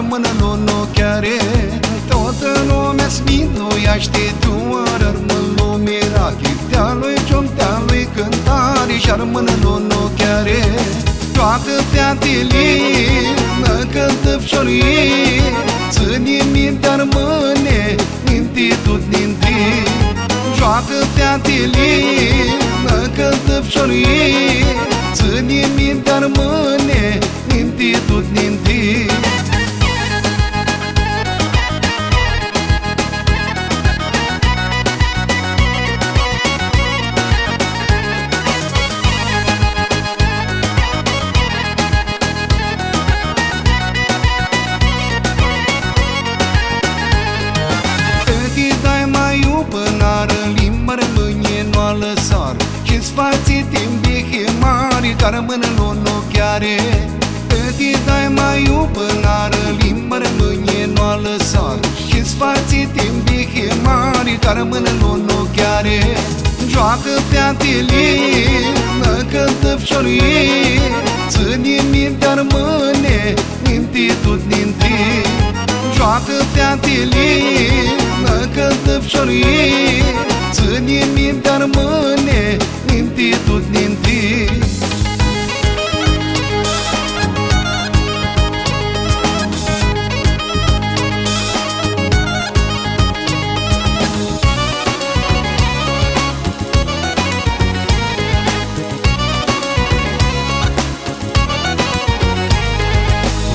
rămână în ochiare. Toată lumea smiluiește, doar rămân lume rachiptea lui Ciomtea lui cântare și rămână în ochiare. Toată fetele mă cântă fșorie, ține minte rămâne, minte tot minte. Joacă fetele mă cântă fșorie, ține minte rămâne, minte tot minte. Și-ți fații timp de chemare, ca rămână în ochiare. Îți dai mai iubănară, limba rămâne, nu-a lăsat. Și-ți fații timp de chemare, ca rămână în ochiare. Joacă fetele, mă cântă fșorie, ține minte rămâne, minte tot minte. Joacă fetele, mă cântă fșorie, ține minte rămâne, minte tot minte.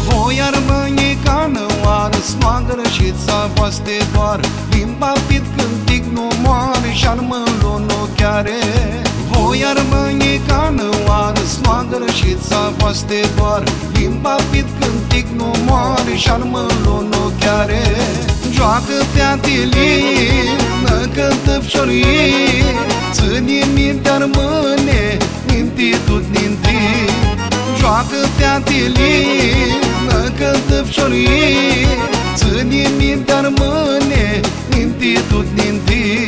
Voia rămâne ca năoară, snoagără și țapoaste doar. Limba pit cântic nu moare și rămân în ochiare. Voia rămâne ca năoară, snoagără și țapoaste doar. Limba pit cântic nu moare și rămân în ochiare. Joacă fetele, mă cântă fșorie, ține minte rămâne, minte tot minte. Joacă fetele, mă cântă fșorie, ține minte rămâne, minte tot minte.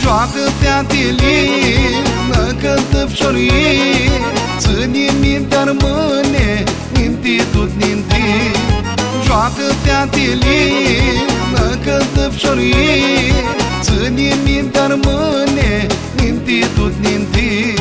Joacă fetele, mă cântă fșorie, ține minte rămâne, minte tot minte. Joacă fetele, mă cântă fșorie, ține minte rămâne, minte tot minte.